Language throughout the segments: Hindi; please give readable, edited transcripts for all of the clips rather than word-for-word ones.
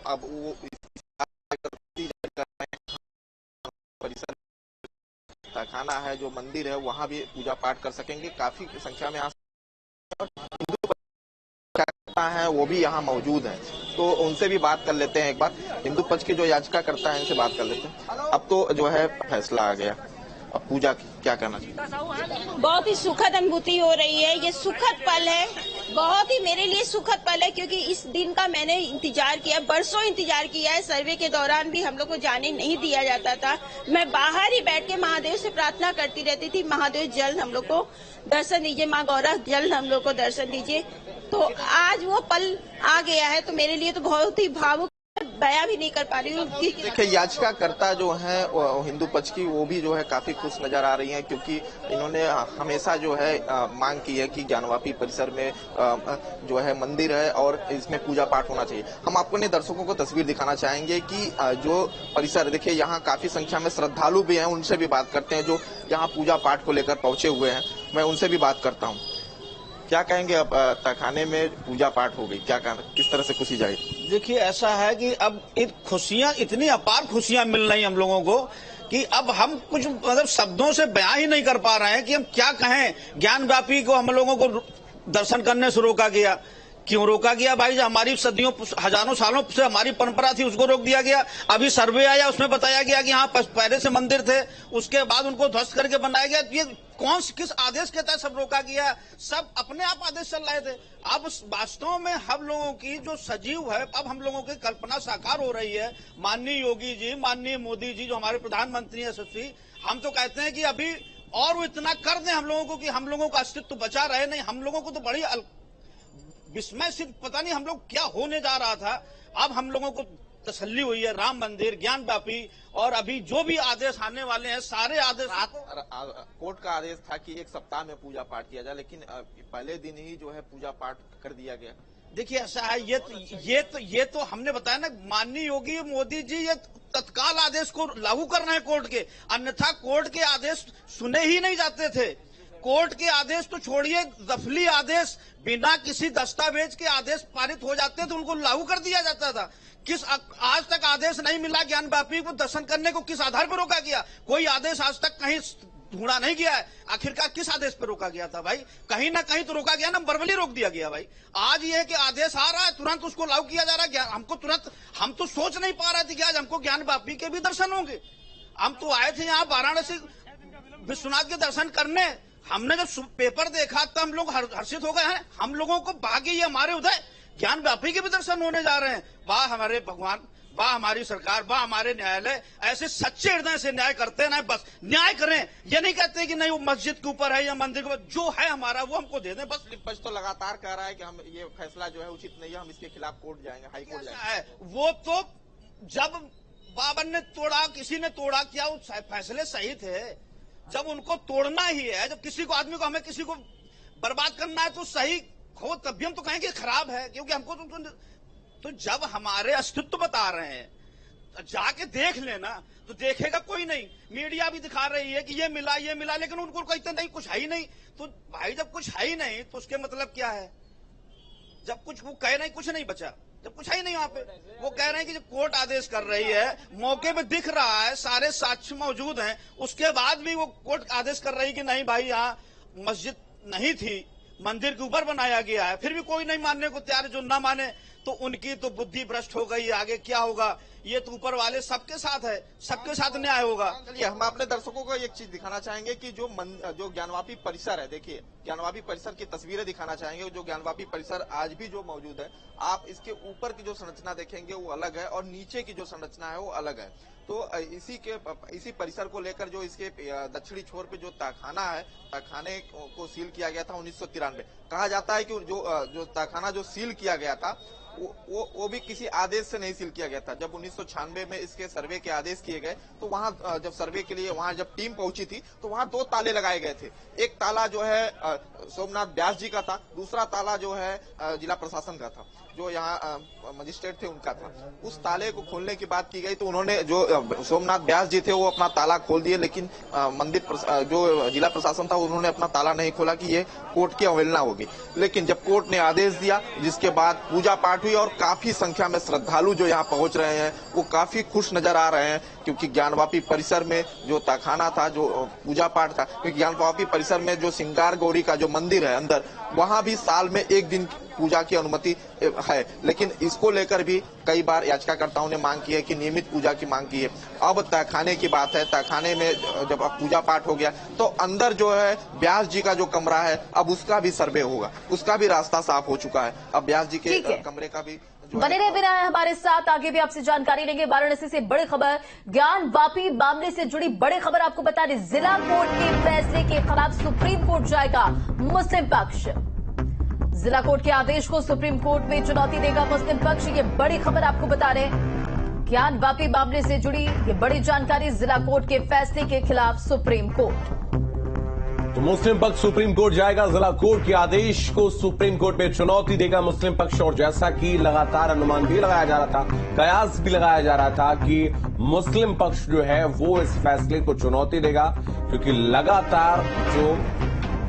अब वो परिसर खाना है, जो मंदिर है, वहां भी पूजा पाठ कर सकेंगे। काफी संख्या में हिंदू है वो भी यहाँ मौजूद है, तो उनसे भी बात कर लेते हैं। एक बार हिंदू पक्ष के जो याचिका करता है इनसे बात कर लेते हैं। अब तो जो है फैसला आ गया, अब पूजा की क्या करना चाहिए? बहुत ही सुखद अनुभूति हो रही है, ये सुखद पल है, बहुत ही मेरे लिए सुखद पल है, क्योंकि इस दिन का मैंने इंतजार किया, बरसों इंतजार किया है। सर्वे के दौरान भी हम लोग को जाने नहीं दिया जाता था, मैं बाहर ही बैठ के महादेव से प्रार्थना करती रहती थी, महादेव जल्द हम लोग को दर्शन दीजिए, माँ गौरा जल्द हम लोग को दर्शन दीजिए। तो आज वो पल आ गया है, तो मेरे लिए तो बहुत ही भावुक, बयां भी नहीं कर पा रही हूँ। देखिए, याचिकाकर्ता जो है हिंदू पक्ष की, वो भी जो है काफी खुश नजर आ रही हैं, क्योंकि इन्होंने हमेशा जो है मांग की है कि ज्ञानवापी परिसर में जो है मंदिर है और इसमें पूजा पाठ होना चाहिए। हम आपको अपने दर्शकों को तस्वीर दिखाना चाहेंगे कि जो परिसर, देखिए यहाँ काफी संख्या में श्रद्धालु भी हैं, उनसे भी बात करते हैं जो यहाँ पूजा पाठ को लेकर पहुंचे हुए हैं। मैं उनसे भी बात करता हूँ। क्या कहेंगे, अब तहखाने में पूजा पाठ हो गई, क्या किस तरह से खुशी जाएगी? देखिए, ऐसा है कि अब खुशियां, इतनी अपार खुशियां मिल रही हम लोगों को कि अब हम कुछ मतलब शब्दों से बयां ही नहीं कर पा रहे हैं कि हम क्या कहें। ज्ञानव्यापी को हम लोगों को दर्शन करने से रोका गया। क्यों रोका गया भाई? जो हमारी सदियों, हजारों सालों से हमारी परंपरा थी, उसको रोक दिया गया। अभी सर्वे आया, उसमें बताया गया कि हाँ पहले से मंदिर थे, उसके बाद उनको ध्वस्त करके बनाया गया। ये किस आदेश के तहत सब रोका गया? सब अपने आप आदेश चल रहे थे। अब वास्तव में हम लोगों की जो सजीव है, अब हम लोगों की कल्पना साकार हो रही है। माननीय योगी जी, माननीय मोदी जी जो हमारे प्रधानमंत्री है, यशस्वी, हम तो कहते हैं कि अभी और वो इतना कर दें हम लोगों को कि हम लोगों का अस्तित्व बचा रहे। नहीं, हम लोगों को तो बड़ी विस्मय सिर्फ पता नहीं हम लोग क्या होने जा रहा था। अब हम लोगों को तसल्ली हुई है, राम मंदिर, ज्ञानव्यापी, और अभी जो भी आदेश आने वाले हैं सारे आदेश। कोर्ट का आदेश था कि 1 सप्ताह में पूजा पाठ किया जाए, लेकिन पहले दिन ही जो है पूजा पाठ कर दिया गया। देखिए, ऐसा है, ये तो हमने बताया ना, माननीय योगी मोदी जी ये तत्काल आदेश को लागू कर रहे हैं कोर्ट के, अन्यथा कोर्ट के आदेश सुने ही नहीं जाते थे। कोर्ट के आदेश तो छोड़िए, दफली आदेश बिना किसी दस्तावेज के आदेश पारित हो जाते थे, उनको लागू कर दिया जाता था। आज तक आदेश नहीं मिला ज्ञानव्यापी को दर्शन करने को, किस आधार पर रोका गया? कोई आदेश आज तक कहीं ढूंढा नहीं गया है। आखिरकार किस आदेश पर रोका गया था भाई? कहीं ना कहीं तो रोका गया ना, बर्बली रोक दिया गया भाई। आज ये है कि आदेश आ रहा है, तुरंत उसको लागू किया जा रहा है। हमको तुरंत, हम तो सोच नहीं पा रहे थे कि आज हमको ज्ञानव्यापी के भी दर्शन होंगे। हम तो आए थे यहाँ वाराणसी विश्वनाथ के दर्शन करने। हमने जब पेपर देखा तो हम लोग हर्षित हो गए हैं। हम लोगों को भाग्य ये हमारे उदय ज्ञानव्यापी के भी दर्शन होने जा रहे हैं। वाह हमारे भगवान, वाह हमारी सरकार, वाह हमारे न्यायालय, ऐसे सच्चे हृदय से न्याय करते हैं ना, बस न्याय करें। ये नहीं कहते कि नहीं वो मस्जिद के ऊपर है या मंदिर के ऊपर, जो है हमारा वो हमको दे दें बस। विपक्ष तो लगातार कह रहा है कि हम ये फैसला जो है उचित नहीं है, हम इसके खिलाफ कोर्ट जाएंगे, हाई कोर्ट जाएंगे। वो तो जब बाबर ने तोड़ा, किसी ने तोड़ा, क्या वो फैसले सही थे? जब उनको तोड़ना ही है, जब किसी को, आदमी को, हमें किसी को बर्बाद करना है तो सही हो, तभी हम तो कहेंगे खराब है, क्योंकि हमको तो जब हमारे अस्तित्व बता रहे हैं, जाके देख लेना, तो देखेगा कोई नहीं। मीडिया भी दिखा रही है कि ये मिला, लेकिन उनको कहते नहीं, कुछ है ही नहीं। तो भाई जब कुछ है ही नहीं तो उसके मतलब क्या है? जब कुछ वो कह रहे कुछ नहीं बचा, जब कुछ है ही नहीं वहां पे। वो कह रहे हैं कि जब कोर्ट आदेश कर रही है, मौके पे दिख रहा है, सारे साक्ष्य मौजूद हैं, उसके बाद भी वो कोर्ट आदेश कर रही है कि नहीं भाई यहाँ मस्जिद नहीं थी, मंदिर के ऊपर बनाया गया है, फिर भी कोई नहीं मानने को तैयार। जो ना माने तो उनकी तो बुद्धि भ्रष्ट हो गई, आगे क्या होगा ये तो ऊपर वाले सबके साथ है, सबके साथ न्याय होगा। चलिए, हम अपने दर्शकों को एक चीज दिखाना चाहेंगे कि जो ज्ञानवापी परिसर है, देखिए ज्ञानवापी परिसर की तस्वीरें दिखाना चाहेंगे। जो ज्ञानवापी परिसर आज भी जो मौजूद है, आप इसके ऊपर की जो संरचना देखेंगे वो अलग है और नीचे की जो संरचना है वो अलग है। तो इसी परिसर को लेकर जो इसके दक्षिणी छोर पे जो तहखाना है, तहखाने को सील किया गया था 1993। कहा जाता है कि जो तहखाना जो सील किया गया था वो भी किसी आदेश से नहीं सील किया गया था। जब 1996 में इसके सर्वे के आदेश किए गए तो वहां जब सर्वे के लिए वहां जब टीम पहुंची थी तो वहां 2 ताले लगाए गए थे। एक ताला जो है सोमनाथ व्यास जी का था, दूसरा ताला जो है जिला प्रशासन का था, जो यहाँ मजिस्ट्रेट थे उनका था। उस ताले को खोलने की बात की गई तो उन्होंने जो सोमनाथ व्यास जी थे वो अपना ताला खोल दिए, लेकिन जो जिला प्रशासन था उन्होंने अपना ताला नहीं खोला कि ये कोर्ट की अवहेलना होगी। लेकिन जब कोर्ट ने आदेश दिया, जिसके बाद पूजा पाठ हुई और काफी संख्या में श्रद्धालु जो यहाँ पहुंच रहे हैं वो काफी खुश नजर आ रहे हैं, क्योंकि ज्ञानवापी परिसर में जो तहखाना था, जो पूजा पाठ था, क्योंकि ज्ञानवापी परिसर में जो सिंगार गौरी का जो मंदिर है अंदर, वहां भी साल में एक दिन पूजा की अनुमति है। लेकिन इसको लेकर भी कई बार याचिकाकर्ताओं ने मांग की है कि नियमित पूजा की मांग की है। अब तहखाने की बात है, तहखाने में जब अब पूजा पाठ हो गया तो अंदर जो है व्यास जी का जो कमरा है अब उसका भी सर्वे होगा, उसका भी रास्ता साफ हो चुका है। अब व्यास जी के कमरे का भी बने रहे बिना है हमारे साथ, आगे भी आपसे जानकारी लेंगे। वाराणसी से बड़ी खबर, ज्ञानवापी मामले से जुड़ी बड़ी खबर आपको बता दें, जिला कोर्ट के फैसले के खिलाफ सुप्रीम कोर्ट जाएगा मुस्लिम पक्ष। जिला कोर्ट के आदेश को सुप्रीम कोर्ट में चुनौती देगा मुस्लिम पक्ष, ये बड़ी खबर आपको बता रहे हैं। ज्ञानवापी मामले से जुड़ी ये बड़ी जानकारी, जिला कोर्ट के फैसले के खिलाफ सुप्रीम कोर्ट। तो मुस्लिम पक्ष सुप्रीम कोर्ट जाएगा, जिला कोर्ट के आदेश को सुप्रीम कोर्ट में चुनौती देगा मुस्लिम पक्ष। और जैसा कि लगातार अनुमान भी लगाया जा रहा था, कयास भी लगाया जा रहा था कि मुस्लिम पक्ष जो है वो इस फैसले को चुनौती देगा, क्योंकि लगातार जो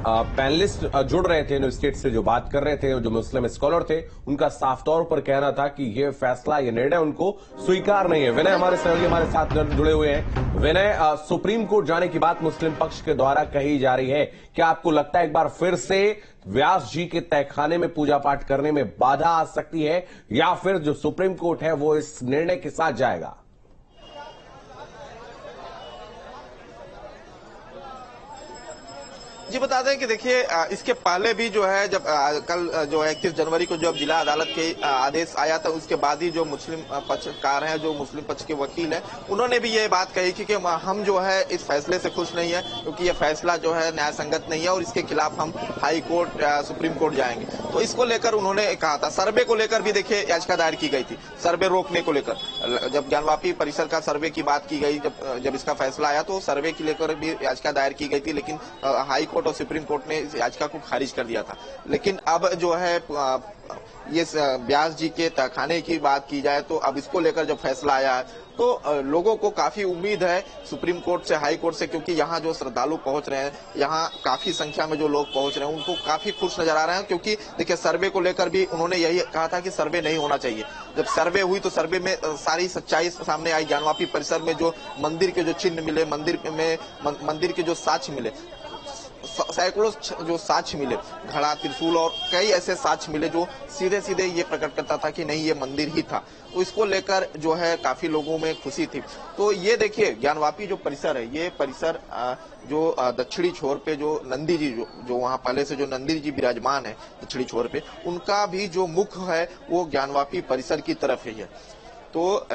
पैनलिस्ट जुड़ रहे थे, यूनिवर्सिटी से जो बात कर रहे थे, जो मुस्लिम स्कॉलर थे, उनका साफ तौर पर कहना था कि ये फैसला, ये निर्णय उनको स्वीकार नहीं है। विनय हमारे सहयोगी हमारे साथ जुड़े हुए हैं। विनय, सुप्रीम कोर्ट जाने की बात मुस्लिम पक्ष के द्वारा कही जा रही है, क्या आपको लगता है एक बार फिर से व्यास जी के तहखाने में पूजा पाठ करने में बाधा आ सकती है, या फिर जो सुप्रीम कोर्ट है वो इस निर्णय के साथ जाएगा? जी बता दें कि देखिए इसके पहले भी जो है जब कल जो है 31 जनवरी को जब जिला अदालत के आदेश आया था, उसके बाद ही जो मुस्लिम पक्षकार हैं, जो मुस्लिम पक्ष के वकील हैं, उन्होंने भी ये बात कही कि हम जो है इस फैसले से खुश नहीं है, क्योंकि ये फैसला जो है न्याय संगत नहीं है और इसके खिलाफ हम हाई कोर्ट सुप्रीम कोर्ट जाएंगे। तो इसको लेकर उन्होंने कहा था। सर्वे को लेकर भी देखिए याचिका दायर की गई थी, सर्वे रोकने को लेकर। जब ज्ञानवापी परिसर का सर्वे की बात की गई, जब इसका फैसला आया तो सर्वे की लेकर भी याचिका दायर की गई थी, लेकिन हाई कोर्ट और सुप्रीम कोर्ट ने इस याचिका को खारिज कर दिया था। लेकिन अब जो है ये व्यास जी के तहखाने की बात की जाए तो अब इसको लेकर जब फैसला आया है तो लोगों को काफी उम्मीद है सुप्रीम कोर्ट से, हाई कोर्ट से, क्योंकि यहाँ जो श्रद्धालु पहुंच रहे हैं, यहाँ काफी संख्या में जो लोग पहुंच रहे हैं, उनको काफी खुश नजर आ रहे हैं। क्योंकि देखिए सर्वे को लेकर भी उन्होंने यही कहा था कि सर्वे नहीं होना चाहिए। जब सर्वे हुई तो सर्वे में सारी सच्चाई सामने आई। ज्ञानवापी परिसर में जो मंदिर के जो चिन्ह मिले, मंदिर के जो साक्ष्य मिले, सैकड़ों जो साक्ष्य मिले, घड़ा, त्रिशूल और कई ऐसे साक्ष्य मिले जो सीधे सीधे ये प्रकट करता था कि नहीं ये मंदिर ही था। तो इसको लेकर जो है काफी लोगों में खुशी थी। तो ये देखिए ज्ञानवापी जो परिसर है, ये परिसर जो दक्षिणी छोर पे जो नंदी जी जो वहाँ पहले से जो नंदी जी विराजमान है दक्षिणी छोर पे, उनका भी जो मुख है वो ज्ञानवापी परिसर की तरफ ही है। तो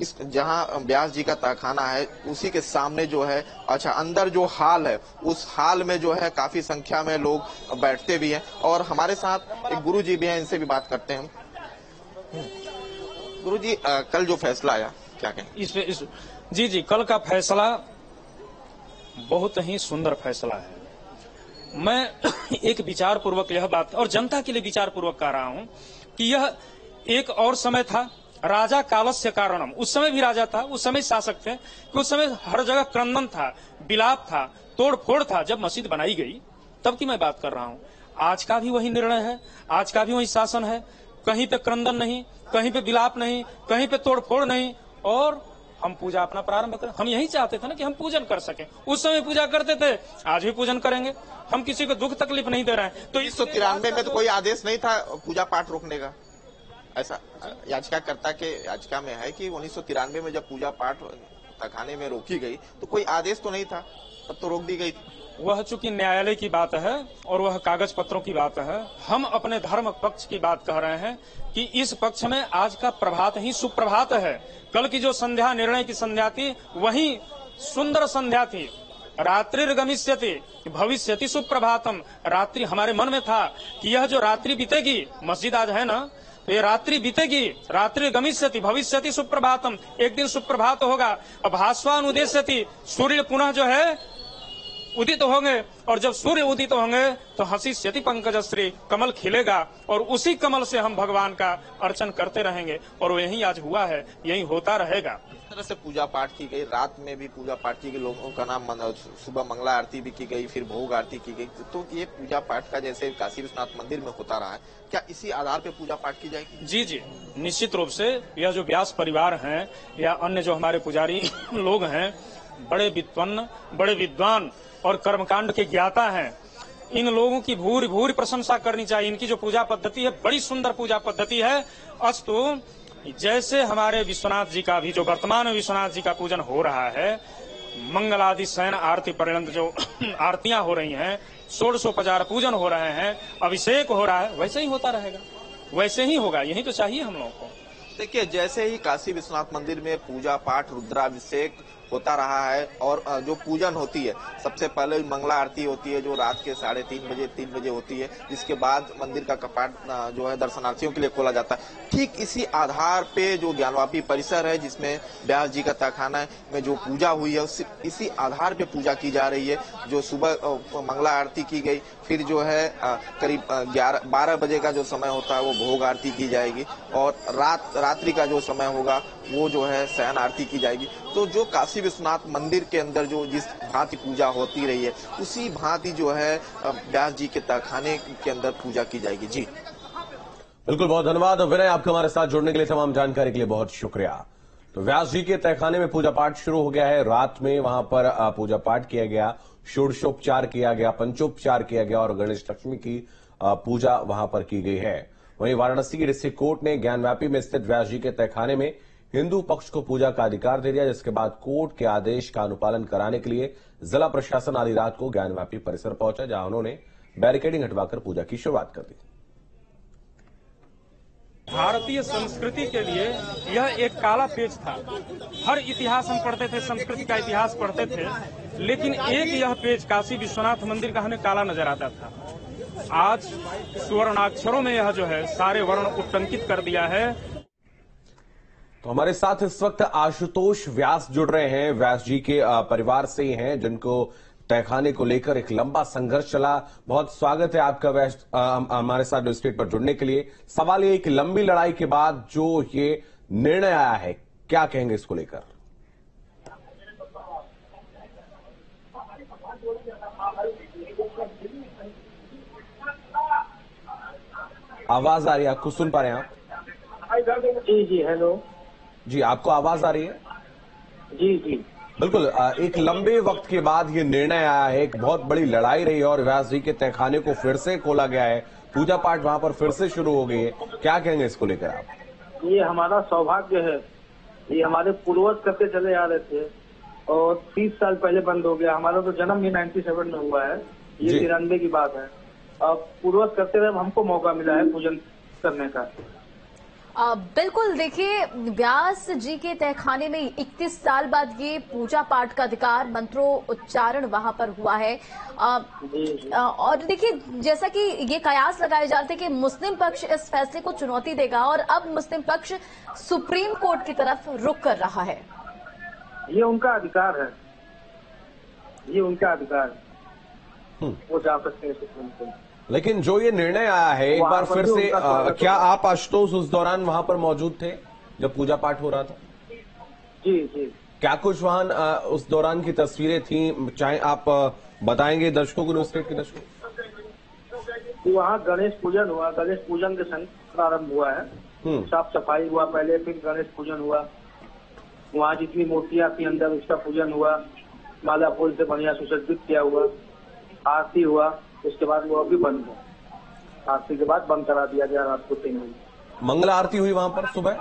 इस जहां व्यास जी का तहखाना है उसी के सामने जो है अंदर जो हाल है, उस हाल में जो है काफी संख्या में लोग बैठते भी हैं। और हमारे साथ एक गुरु जी भी हैं, इनसे भी बात करते हैं। गुरु जी, कल जो फैसला आया क्या कहें? जी, कल का फैसला बहुत ही सुंदर फैसला है। मैं एक विचार पूर्वक यह बात, और जनता के लिए विचार पूर्वक कह रहा हूं कि यह एक और समय था, राजा कालस्य कारणम। उस समय भी राजा था, उस समय शासक थे, कि उस समय हर जगह क्रंदन था, विलाप था, तोड़ फोड़ था। जब मस्जिद बनाई गई तब की मैं बात कर रहा हूं। आज का भी वही निर्णय है, आज का भी वही शासन है। कहीं पे क्रंदन नहीं, कहीं पे विलाप नहीं, कहीं पे तोड़ फोड़ नहीं, और हम पूजा अपना प्रारंभ करें। हम यही चाहते थे ना कि हम पूजन कर सकें। उस समय पूजा करते थे, आज भी पूजन करेंगे। हम किसी को दुख तकलीफ नहीं दे रहे हैं। तो 1993 में तो कोई आदेश नहीं था पूजा पाठ रोकने का, ऐसा याचिकाकर्ता के याचिका में है कि 1993 में जब पूजा पाठ तहखाने में रोकी गई तो कोई आदेश तो नहीं था, तब तो रोक दी गई थी। वह चूंकि न्यायालय की बात है और वह कागज पत्रों की बात है, हम अपने धर्म पक्ष की बात कह रहे हैं कि इस पक्ष में आज का प्रभात ही सुप्रभात है। कल की जो संध्या, निर्णय की संध्या थी, वही सुंदर संध्या थी। रात्रिर्गमिष्यति भविष्यति सुप्रभातम। रात्रि हमारे मन में था कि यह जो रात्रि बीतेगी, मस्जिद आज है ना, तो ये रात्रि बीतेगी, रात्रि गमिष्यति भविष्यति सुप्रभातम। एक दिन सुप्रभात होगा। अब भास्वानुदेश्यति, सूर्य पुनः जो है उदित होंगे, और जब सूर्य उदित होंगे तो हंसी पंकजश्री कमल खिलेगा, और उसी कमल से हम भगवान का अर्चन करते रहेंगे। और यही आज हुआ है, यही होता रहेगा। इस तरह से पूजा पाठ की गई, रात में भी पूजा पाठ की गई, लोगों का नाम सुबह मंगला आरती भी की गई, फिर भोग आरती की गई। तो ये पूजा पाठ का जैसे काशी विश्वनाथ मंदिर में होता रहा है, क्या इसी आधार पे पूजा पाठ की जाएगी? जी जी, निश्चित रूप से यह जो व्यास परिवार हैं या अन्य जो हमारे पुजारी लोग हैं, बड़े विद्वान, बड़े विद्वान और कर्मकांड के ज्ञाता हैं। इन लोगों की भूरी भूरी प्रशंसा करनी चाहिए। इनकी जो पूजा पद्धति है, बड़ी सुंदर पूजा पद्धति है। अस्तु, जैसे हमारे विश्वनाथ जी का भी जो वर्तमान में विश्वनाथ जी का पूजन हो रहा है, मंगल आदि शयन आरती पर्यंत जो आरतियां हो रही हैं, षोडशोपचार पूजन हो रहे हैं, अभिषेक हो रहा है, वैसे ही होता रहेगा, वैसे ही होगा। यही तो चाहिए हम लोगों को। देखिए, जैसे ही काशी विश्वनाथ मंदिर में पूजा पाठ, रुद्राभिषेक होता रहा है और जो पूजन होती है, सबसे पहले मंगला आरती होती है जो रात के 3:30 बजे होती है, जिसके बाद मंदिर का कपाट जो है दर्शनार्थियों के लिए खोला जाता है। ठीक इसी आधार पे जो ज्ञानवापी परिसर है, जिसमें व्यास जी का तहखाना में जो पूजा हुई है, इसी आधार पे पूजा की जा रही है। जो सुबह मंगला आरती की गई, फिर जो है करीब 12 बजे का जो समय होता है वो भोग आरती की जाएगी, और रात्रि का जो समय होगा वो जो है शयन आरती की जाएगी। तो जो काशी विश्वनाथ मंदिर के अंदर जो जिस भांति पूजा होती रही है, उसी भांति जो है व्यास जी के तहखाने के अंदर पूजा की जाएगी। जी बिल्कुल, बहुत धन्यवाद विनय, आपका हमारे साथ जुड़ने के लिए, तमाम जानकारी के लिए बहुत शुक्रिया। तो व्यास जी के तहखाने में पूजा पाठ शुरू हो गया है। रात में वहां पर पूजा पाठ किया गया, षोडशोपचार किया गया, पंचोपचार किया गया और गणेश लक्ष्मी की पूजा वहां पर की गई है। वहीं वाराणसी की डिस्ट्रिक्ट कोर्ट ने ज्ञानवापी में स्थित व्यास जी के तहखाने में हिंदू पक्ष को पूजा का अधिकार दे दिया, जिसके बाद कोर्ट के आदेश का अनुपालन कराने के लिए जिला प्रशासन आधी रात को ज्ञानवापी परिसर पहुंचा, जहां उन्होंने बैरिकेडिंग हटवाकर पूजा की शुरुआत कर दी। भारतीय संस्कृति के लिए यह एक काला पेज था। हर इतिहास हम पढ़ते थे, संस्कृति का इतिहास पढ़ते थे, लेकिन एक यह पेज काशी विश्वनाथ मंदिर का हमें काला नजर आता था। आज सुवर्णाक्षरों में यह जो है सारे वर्ण उत्टंकित कर दिया है। तो हमारे साथ इस वक्त आशुतोष व्यास जुड़ रहे हैं, व्यास जी के परिवार से ही हैं, जिनको तहखाने को लेकर एक लंबा संघर्ष चला। बहुत स्वागत है आपका व्यास हमारे साथ स्टेट पर जुड़ने के लिए। सवाल ये, एक लंबी लड़ाई के बाद जो ये निर्णय आया है, क्या कहेंगे इसको लेकर? आवाज आ रही है, आपको सुन पा रहे हैं आप? जी हेलो जी, आपको आवाज आ रही है? जी जी बिल्कुल, एक लंबे वक्त के बाद ये निर्णय आया है, एक बहुत बड़ी लड़ाई रही है और व्यास जी के तहखाने को फिर से खोला गया है, पूजा पाठ वहां पर फिर से शुरू हो गई है। क्या कहेंगे इसको लेकर आप? ये हमारा सौभाग्य है, ये हमारे पूर्वज करते चले आ रहे थे और 30 साल पहले बंद हो गया। हमारा तो जन्म ही 97 में हुआ है, ये 93 की बात है। अब पूर्वज करते रहे, हमको मौका मिला है पूजन करने का। बिल्कुल, देखिए, व्यास जी के तहखाने में 31 साल बाद ये पूजा पाठ का अधिकार, मंत्रों उच्चारण वहां पर हुआ है। और देखिए, जैसा कि ये कयास लगाए जाते कि मुस्लिम पक्ष इस फैसले को चुनौती देगा और अब मुस्लिम पक्ष सुप्रीम कोर्ट की तरफ रुख कर रहा है। ये उनका अधिकार है, ये उनका अधिकार है, वो जा सकते हैं सुप्रीम कोर्ट। लेकिन जो ये निर्णय आया है, एक बार फिर से, क्या आप आशुतोष उस दौरान वहां पर मौजूद थे जब पूजा पाठ हो रहा था? जी जी। क्या कुछ वहां उस दौरान की तस्वीरें थी, चाहे आप बताएंगे दर्शकों को, न्यूज स्टेट के दर्शकों? वहाँ गणेश पूजन हुआ, गणेश पूजन के संग प्रारंभ हुआ है। साफ सफाई हुआ पहले, फिर गणेश पूजन हुआ। वहाँ जितनी मूर्तियां थी अंदर उसका पूजन हुआ, माला फूल से बढ़िया सुसज्जित किया हुआ, आरती हुआ। उसके बाद वो अभी बंद है, आरती के बाद बंद करा दिया गया रात को 3 बजे। मंगला आरती हुई वहां पर सुबह?